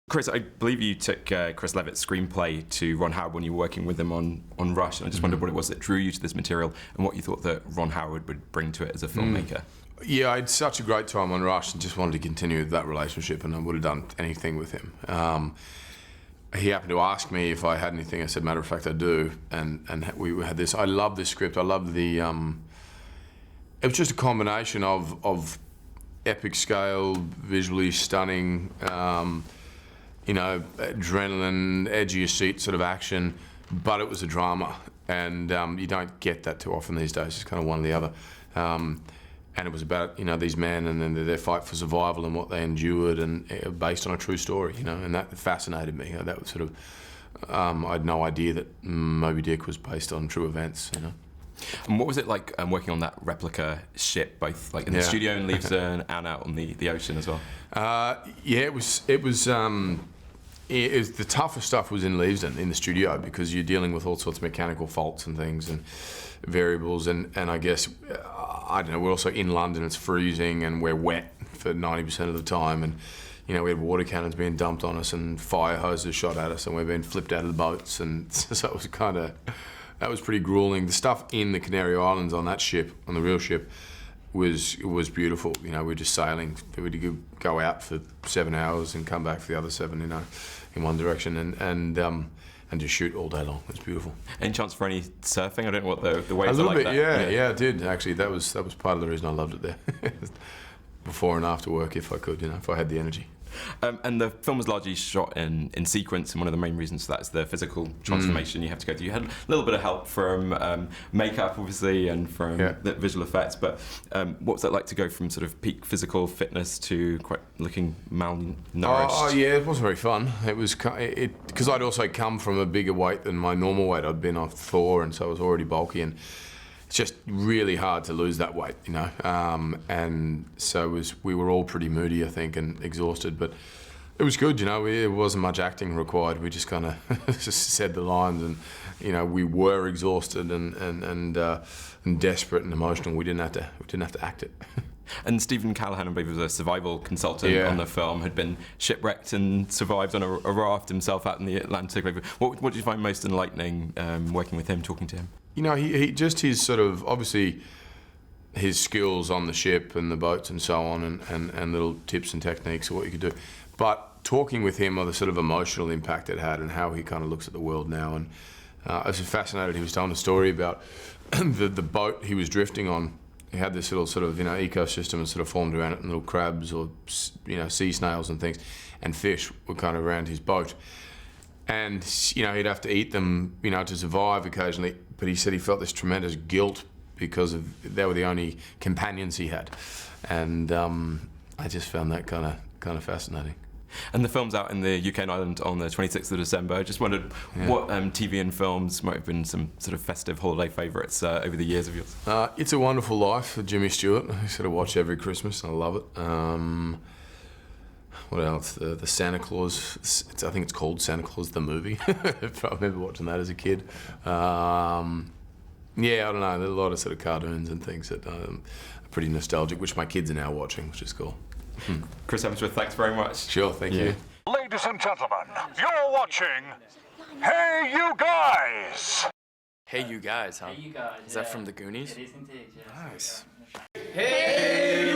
Chris, I believe you took Chris Levitt's screenplay to Ron Howard when you were working with him on Rush, and I just wondered what it was that drew you to this material and what you thought that Ron Howard would bring to it as a filmmaker. Yeah, I had such a great time on Rush and just wanted to continue that relationship, and I would have done anything with him. He happened to ask me if I had anything. I said, matter of fact, I do. And we had this. I love this script. I love the. It was just a combination of epic scale, visually stunning, adrenaline, edge of your seat sort of action, but it was a drama, and you don't get that too often these days. It's kind of one or the other. And it was about these men and then their fight for survival and what they endured, and based on a true story, and that fascinated me. That was sort of I had no idea that Moby Dick was based on true events. And what was it like working on that replica ship, both like in the studio in Gleeson and out on the ocean as well? It was the toughest stuff was in Leavesden in the studio, because you're dealing with all sorts of mechanical faults and things and variables, and I guess I don't know, we're also in London, it's freezing and we're wet for 90% of the time, and we had water cannons being dumped on us and fire hoses shot at us, and we're being flipped out of the boats, and so it was that was pretty grueling. The stuff in the Canary Islands on that ship, on the real ship, was beautiful. We were just sailing. We would go out for 7 hours and come back for the other 7, in one direction, and just shoot all day long. It was beautiful. Any chance for any surfing? I don't know what the waves are like. A little bit, yeah, I did actually. That was part of the reason I loved it there. Before and after work, if I could, if I had the energy. And the film was largely shot in sequence, and one of the main reasons for that is the physical transformation you have to go through. You had a little bit of help from makeup, obviously, and from the visual effects, but what was that like to go from sort of peak physical fitness to quite looking malnourished? Oh yeah, it wasn't very fun. It was because I'd also come from a bigger weight than my normal weight. I'd been off Thor, and so I was already bulky, and it's just really hard to lose that weight, and so we were all pretty moody, I think, and exhausted, but it was good, It wasn't much acting required. We just kind of just said the lines, and we were exhausted and desperate and emotional. We didn't have to act it. And Stephen Callahan, I believe, was a survival consultant on the film, had been shipwrecked and survived on a raft himself out in the Atlantic. What did you find most enlightening working with him, talking to him? He just his sort of, obviously, his skills on the ship and the boats and so on, and little tips and techniques of what you could do. But talking with him on the sort of emotional impact it had and how he kind of looks at the world now. And I was fascinated. He was telling a story about the boat he was drifting on. He had this little sort of ecosystem that sort of formed around it, and little crabs or sea snails and things, and fish were kind of around his boat. And he'd have to eat them to survive occasionally. But he said he felt this tremendous guilt because they were the only companions he had, and I just found that kind of fascinating. And the film's out in the UK and Ireland on the 26th of December. I just wondered what TV and films might have been some sort of festive holiday favourites over the years of yours. It's a Wonderful Life with Jimmy Stewart. I sort of watch every Christmas, and I love it. What else? The Santa Claus. I think it's called Santa Claus the movie. I remember watching that as a kid. I don't know. There's a lot of sort of cartoons and things that are pretty nostalgic, which my kids are now watching, which is cool. Chris Hemsworth, thanks very much. Sure, thank you. Ladies and gentlemen, you're watching Hey You Guys! Hey You Guys, huh? Hey You Guys. Is that from the Goonies? It is indeed, yes. Nice. Hey